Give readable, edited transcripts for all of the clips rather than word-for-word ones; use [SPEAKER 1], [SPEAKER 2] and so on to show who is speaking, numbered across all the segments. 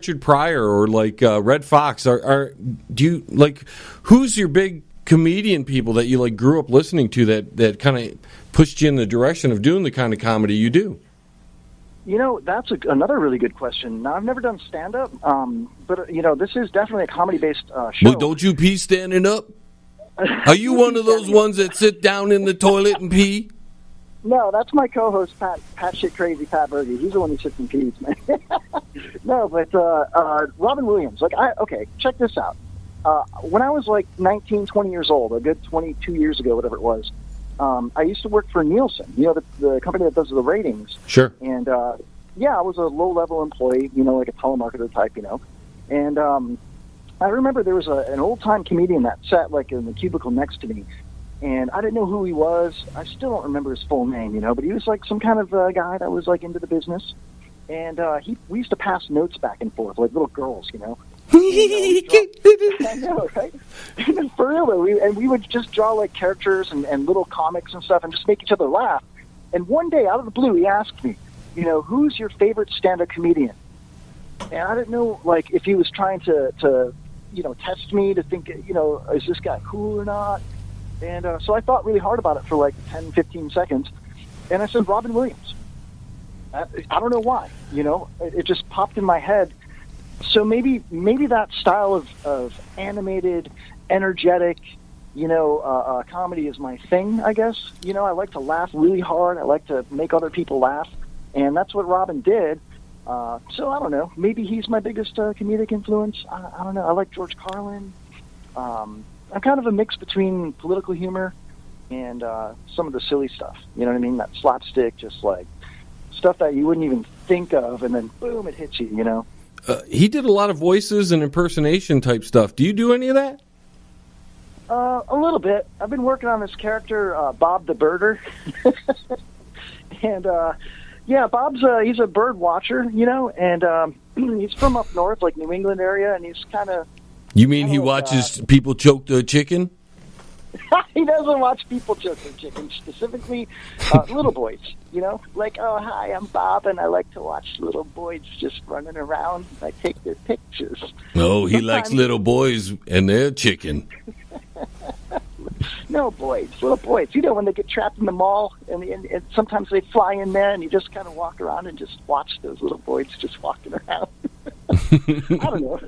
[SPEAKER 1] Richard Pryor or like Red Fox? Do you like who's your big comedian people that you like grew up listening to that kind of pushed you in the direction of doing the kind of comedy you do?
[SPEAKER 2] That's another really good question. Now, I've never done stand-up, but, this is definitely a comedy-based show.
[SPEAKER 1] Well, don't you pee standing up? Are you one of those ones that sit down in the toilet and pee?
[SPEAKER 2] No, that's my co-host, Pat Shit Crazy Pat Berge. He's the one who sits and pees, man. No, but Robin Williams. Okay, check this out. When I was like 19, 20 years old, a good 22 years ago, whatever it was, I used to work for Nielsen, the company that does the ratings.
[SPEAKER 1] Sure.
[SPEAKER 2] And, I was a low-level employee, like a telemarketer type, And I remember there was an old-time comedian that sat, like, in the cubicle next to me. And I didn't know who he was. I still don't remember his full name, but he was like some kind of guy that was like into the business. And we used to pass notes back and forth like little girls, I know, right? For real, though. We would just draw like characters and little comics and stuff and just make each other laugh. And one day, out of the blue, he asked me, who's your favorite stand-up comedian? And I didn't know, like, if he was trying to test me to think, is this guy cool or not? And so I thought really hard about it for like 10, 15 seconds. And I said, Robin Williams. I don't know why, it just popped in my head. So maybe that style of animated, energetic, comedy is my thing, I guess. I like to laugh really hard. I like to make other people laugh. And that's what Robin did. So I don't know. Maybe he's my biggest comedic influence. I don't know. I like George Carlin. I'm kind of a mix between political humor and some of the silly stuff. You know what I mean? That slapstick, just like stuff that you wouldn't even think of, and then boom, it hits you,
[SPEAKER 1] He did a lot of voices and impersonation type stuff. Do you do any of that?
[SPEAKER 2] A little bit. I've been working on this character, Bob the Birder. And, Bob's he's a bird watcher, and he's from up north, like New England area, and he's kind of...
[SPEAKER 1] You mean he watches people choke the chicken?
[SPEAKER 2] He doesn't watch people choke their chicken, specifically little boys, Like, oh, hi, I'm Bob, and I like to watch little boys just running around. I take their pictures.
[SPEAKER 1] No, he likes little boys and their chicken.
[SPEAKER 2] No, boys, little boys. When they get trapped in the mall, and sometimes they fly in there, and you just kind of walk around and just watch those little boys just walking around. I don't know.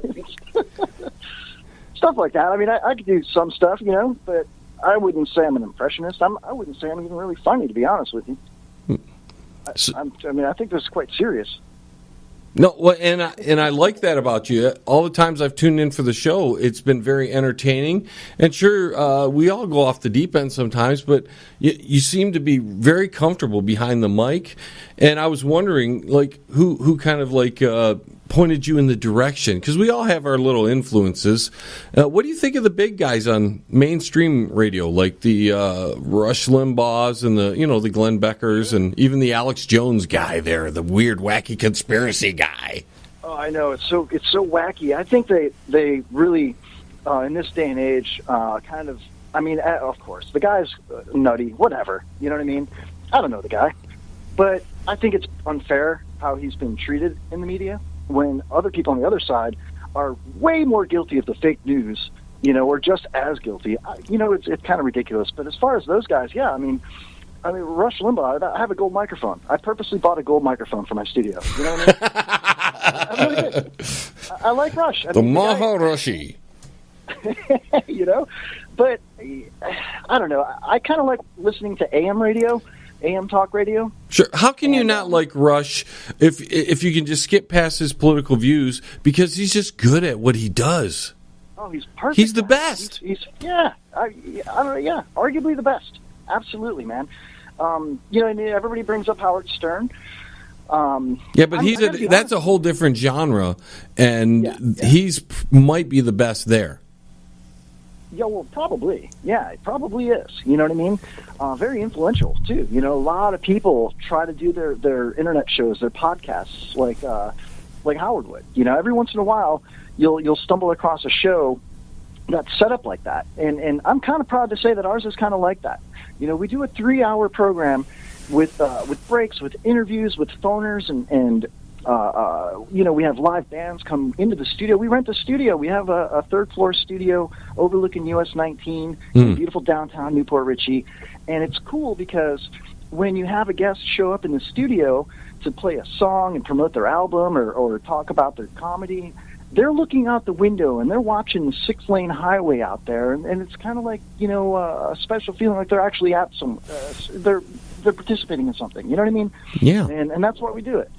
[SPEAKER 2] Stuff like that. I mean, I could do some stuff, but I wouldn't say I'm an impressionist. I wouldn't say I'm even really funny, to be honest with you. I think this is quite serious.
[SPEAKER 1] No, well, and I like that about you. All the times I've tuned in for the show, it's been very entertaining. And sure, we all go off the deep end sometimes, but you seem to be very comfortable behind the mic. And I was wondering, like, who kind of like pointed you in the direction? Because we all have our little influences. What do you think of the big guys on mainstream radio, like the Rush Limbaughs and the Glenn Beckers and even the Alex Jones guy there, the weird, wacky conspiracy guy?
[SPEAKER 2] Oh, I know. It's so wacky. I think they really, in this day and age, kind of. I mean, of course, the guy's nutty. Whatever. You know what I mean? I don't know the guy, but I think it's unfair how he's been treated in the media, when other people on the other side are way more guilty of the fake news, or just as guilty. It's kind of ridiculous. But as far as those guys, yeah, I mean, Rush Limbaugh, I have a gold microphone. I purposely bought a gold microphone for my studio. You know what I mean? I really did. I like Rush.
[SPEAKER 1] The Maharashi.
[SPEAKER 2] But I don't know. I kind of like listening to AM talk radio.
[SPEAKER 1] Sure. How can you not like Rush if you can just skip past his political views, because he's just good at what he does?
[SPEAKER 2] Oh, he's perfect.
[SPEAKER 1] He's the best.
[SPEAKER 2] He's arguably the best. Absolutely, man. And everybody brings up Howard Stern.
[SPEAKER 1] Yeah, but that's a whole different genre, and he's might be the best there.
[SPEAKER 2] Yeah, well, probably. Yeah, it probably is. You know what I mean? Very influential, too. A lot of people try to do their internet shows, their podcasts, like Howard would. Every once in a while, you'll stumble across a show that's set up like that. And I'm kind of proud to say that ours is kind of like that. We do a 3-hour program with breaks, with interviews, with phoners, and We have live bands come into the studio. We rent a studio. We have a third-floor studio overlooking US 19 in beautiful downtown Newport Richey. And it's cool because when you have a guest show up in the studio to play a song and promote their album or talk about their comedy, they're looking out the window and they're watching the 6-lane highway out there. And it's kind of like, a special feeling like they're actually at they're participating in something. You know what I mean?
[SPEAKER 1] Yeah.
[SPEAKER 2] And that's why we do it.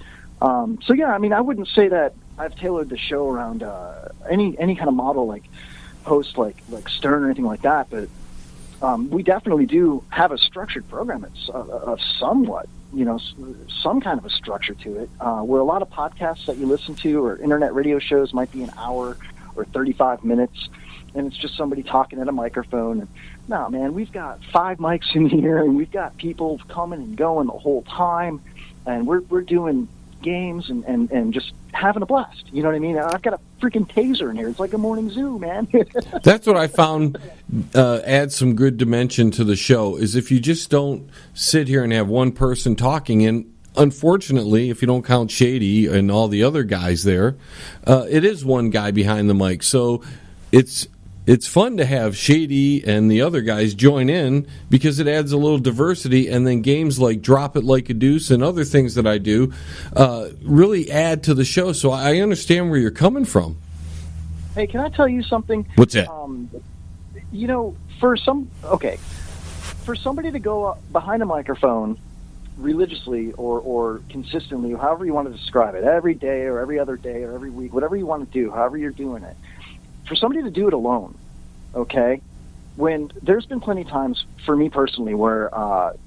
[SPEAKER 2] I wouldn't say that I've tailored the show around any kind of model like host like Stern or anything like that, but we definitely do have a structured program. It's somewhat, some kind of a structure to it, where a lot of podcasts that you listen to or internet radio shows might be an hour or 35 minutes, and it's just somebody talking at a microphone. And no, man, we've got 5 mics in here, and we've got people coming and going the whole time, and we're doing games and just having a blast. You know what I mean? I've got a freaking taser in here. It's like a morning zoo, man.
[SPEAKER 1] That's what I found adds some good dimension to the show, is if you just don't sit here and have one person talking. And unfortunately, if you don't count Shady and all the other guys there, it is one guy behind the mic. So it's fun to have Shady and the other guys join in because it adds a little diversity, and then games like Drop It Like a Deuce and other things that I do really add to the show. So I understand where you're coming from.
[SPEAKER 2] Hey, can I tell you something?
[SPEAKER 1] What's that?
[SPEAKER 2] For somebody to go behind a microphone religiously or consistently, however you want to describe it, every day or every other day or every week, whatever you want to do, however you're doing it, for somebody to do it alone, okay? When there's been plenty of times for me personally where,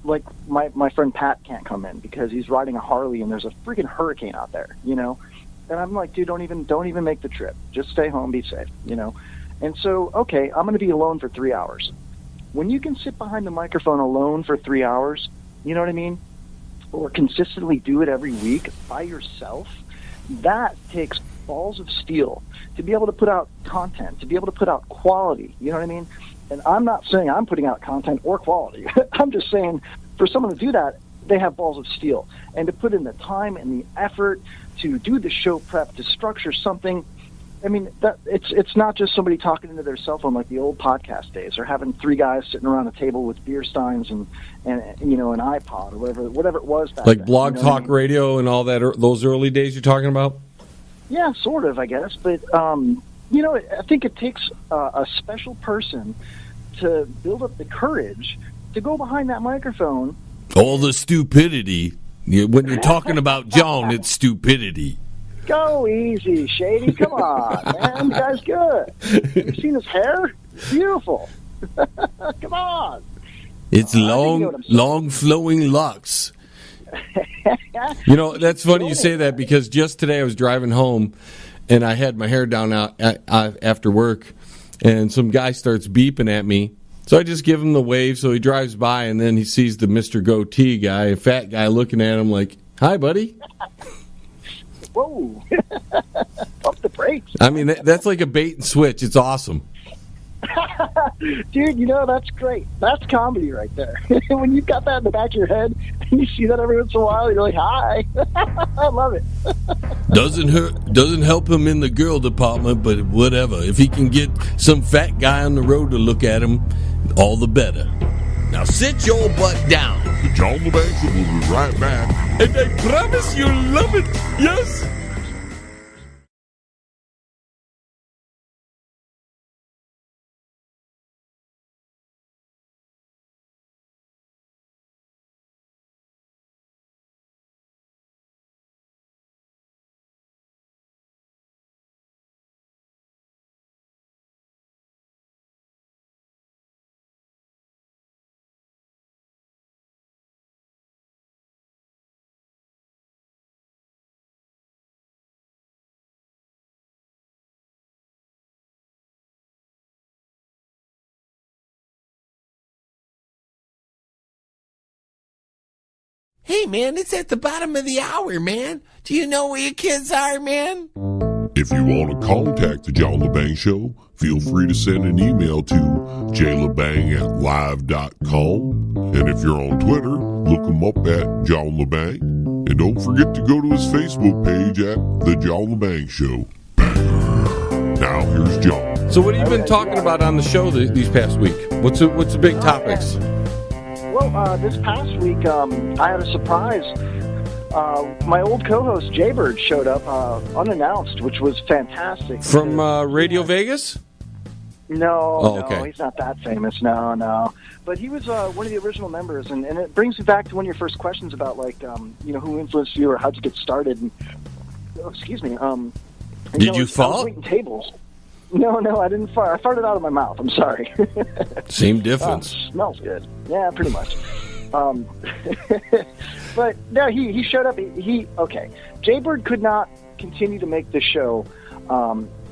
[SPEAKER 2] like my friend Pat can't come in because he's riding a Harley and there's a freaking hurricane out there, And I'm like, dude, don't even make the trip. Just stay home, be safe, And so, okay, I'm going to be alone for 3 hours. When you can sit behind the microphone alone for 3 hours, you know what I mean? Or consistently do it every week by yourself, that takes balls of steel to be able to put out content, to be able to put out quality. You know what I mean? And I'm not saying I'm putting out content or quality. I'm just saying for someone to do that, they have balls of steel. And to put in the time and the effort to do the show prep, to structure something, I mean, that it's not just somebody talking into their cell phone like the old podcast days, or having 3 guys sitting around a table with beer steins and an iPod or whatever it was back
[SPEAKER 1] like
[SPEAKER 2] then.
[SPEAKER 1] Blog Talk Radio and all that, those early days you're talking about?
[SPEAKER 2] Yeah, sort of, I guess. But, I think it takes a special person to build up the courage to go behind that microphone.
[SPEAKER 1] All the stupidity. When you're talking about John, it's stupidity.
[SPEAKER 2] Go easy, Shady. Come on, man. The guy's good. Have you seen his hair? It's beautiful. Come on.
[SPEAKER 1] It's long flowing locks. That's funny you say that, because just today I was driving home and I had my hair down out after work, and some guy starts beeping at me. So I just give him the wave, so he drives by, and then he sees the Mr. Goatee guy, a fat guy, looking at him like, "Hi, buddy."
[SPEAKER 2] Whoa. Pump the brakes.
[SPEAKER 1] I mean, that's like a bait and switch. It's awesome.
[SPEAKER 2] Dude, that's great. That's comedy right there. When you've got that in the back of your head and you see that every once in a while, you're like, "Hi." I love it.
[SPEAKER 1] Doesn't help him in the girl department, but whatever. If he can get some fat guy on the road to look at him, all the better. Now sit your butt down.
[SPEAKER 3] The John LeBang Show will be right back.
[SPEAKER 1] And I promise you'll love it. Yes. Hey, man, it's at the bottom of the hour, man. Do you know where your kids are, man?
[SPEAKER 3] If you want to contact the John LeBang Show, feel free to send an email to jlebang@live.com. And if you're on Twitter, look them up at John LeBang. And don't forget to go to his Facebook page at The John LeBang Show. Now here's John.
[SPEAKER 1] So what have you been talking about on the show these past week? What's the big topics?
[SPEAKER 2] Well, this past week, I had a surprise. My old co-host Jaybird showed up unannounced, which was fantastic.
[SPEAKER 1] From Radio Vegas?
[SPEAKER 2] No,
[SPEAKER 1] okay.
[SPEAKER 2] He's not that famous. No. But he was one of the original members, and it brings me back to one of your first questions about, like, who influenced you or how'd you get started. And, excuse me.
[SPEAKER 1] Did you fall?
[SPEAKER 2] I was waiting tables. No, I didn't fart. I farted out of my mouth. I'm sorry.
[SPEAKER 1] Same difference.
[SPEAKER 2] Smells good. Yeah, pretty much. But no, he showed up. Okay. Jaybird could not continue to make this show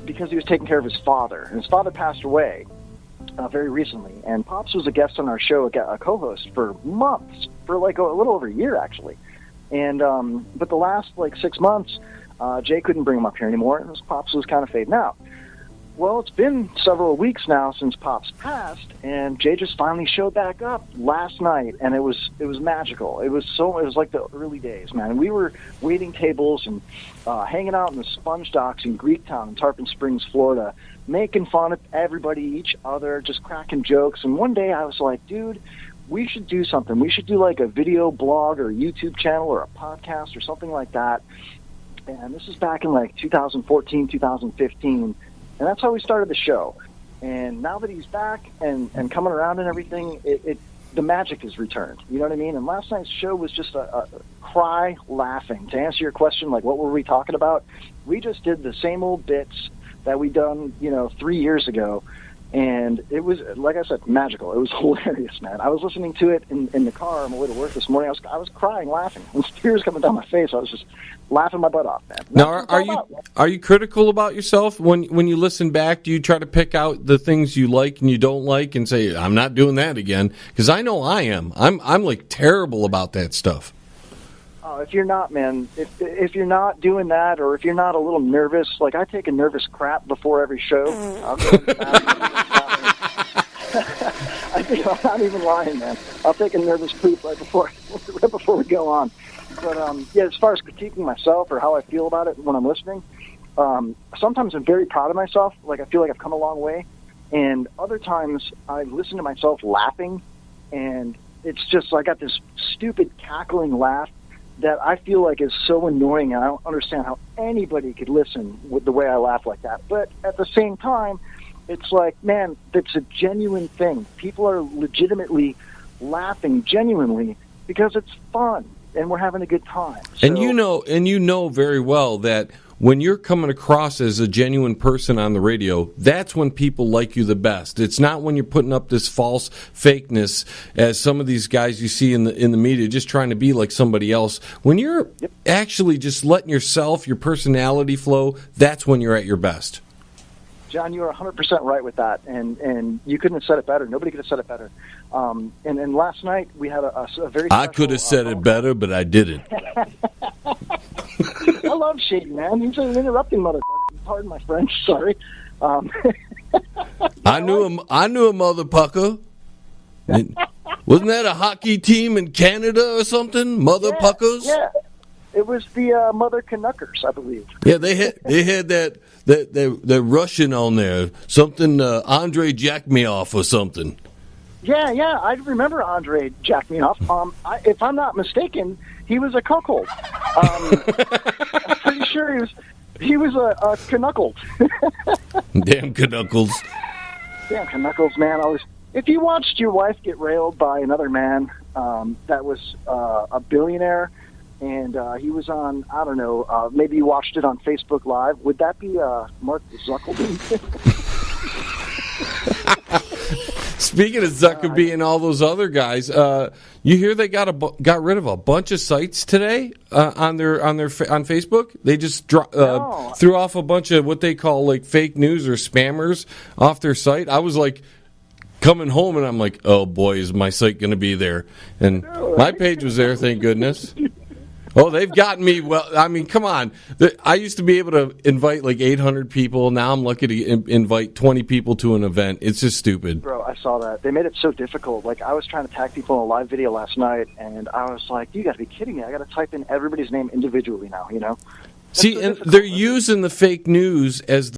[SPEAKER 2] because he was taking care of his father. And his father passed away very recently. And Pops was a guest on our show, a co-host for months, for like a little over a year actually. And but the last 6 months, Jay couldn't bring him up here anymore, and Pops was kind of fading out. Well, it's been several weeks now since Pops passed, and Jay just finally showed back up last night, and it was magical. It was like the early days, man. We were waiting tables and hanging out in the sponge docks in Greektown in Tarpon Springs, Florida, making fun of everybody, each other, just cracking jokes. And one day I was like, dude, we should do something. We should do like a video blog or a YouTube channel or a podcast or something like that. And this is back in 2014, 2015. And that's how we started the show. And now that he's back and coming around and everything, the magic has returned. You know what I mean? And last night's show was just a cry laughing. To answer your question, what were we talking about? We just did the same old bits that we done, 3 years ago. And it was, like I said, magical. It was hilarious, man. I was listening to it in the car on my way to work this morning. I was crying, laughing, and tears coming down my face. I was just laughing my butt off, man.
[SPEAKER 1] Now, are you critical about yourself when you listen back? Do you try to pick out the things you like and you don't like, and say, "I'm not doing that again"? Because I know I am. I'm terrible about that stuff.
[SPEAKER 2] If you're not, man, if you're not doing that, or if you're not a little nervous, I take a nervous crap before every show. I'll go I think I'm not even lying, man. I'll take a nervous poop right before we go on. But as far as critiquing myself or how I feel about it when I'm listening, sometimes I'm very proud of myself. I feel like I've come a long way, and other times I listen to myself laughing, and it's just I got this stupid cackling laugh that I feel like is so annoying, and I don't understand how anybody could listen with the way I laugh like that. But at the same time, it's man, it's a genuine thing. People are legitimately laughing genuinely because it's fun, and we're having a good time. So,
[SPEAKER 1] and you know very well that when you're coming across as a genuine person on the radio, that's when people like you the best. It's not when you're putting up this false fakeness as some of these guys you see in the media, just trying to be like somebody else. When you're actually just letting yourself, your personality flow, that's when you're at your best.
[SPEAKER 2] John, you are 100% right with that, and you couldn't have said it better. Nobody could have said it better. And last night we had a very special,
[SPEAKER 1] I could have said it better, but I didn't.
[SPEAKER 2] I love shady, man. He's an interrupting motherfucker. Pardon my French. Sorry.
[SPEAKER 1] I knew a motherfucker. Wasn't that a hockey team in Canada or something? Motherfuckers.
[SPEAKER 2] Yeah. It was the Mother Canuckers, I believe.
[SPEAKER 1] Yeah, they had that Russian on there, something Andre Jackmeoff or something.
[SPEAKER 2] Yeah, I remember Andre Jackmeoff. If I'm not mistaken, he was a cuckold. I'm pretty sure he was a Canuckle.
[SPEAKER 1] Damn Canuckles.
[SPEAKER 2] Damn Canuckles, man. If you watched your wife get railed by another man that was a billionaire, and he was on, I don't know, maybe you watched it on Facebook Live, would that be Mark Zuckerberg?
[SPEAKER 1] Speaking of Zuckerberg and all those other guys, you hear they got rid of a bunch of sites today on Facebook. They just threw off a bunch of what they call fake news or spammers off their site. I was coming home and I'm like, oh boy, is my site going to be there? And my page was there, thank goodness. Oh, they've gotten me. Well, I mean, come on. I used to be able to invite 800 people. Now I'm lucky to invite 20 people to an event. It's just stupid.
[SPEAKER 2] Bro, I saw that. They made it so difficult. Like, I was trying to tag people in a live video last night, and I was like, you got to be kidding me. I got to type in everybody's name individually now, you know?
[SPEAKER 1] See, and they're using the fake news as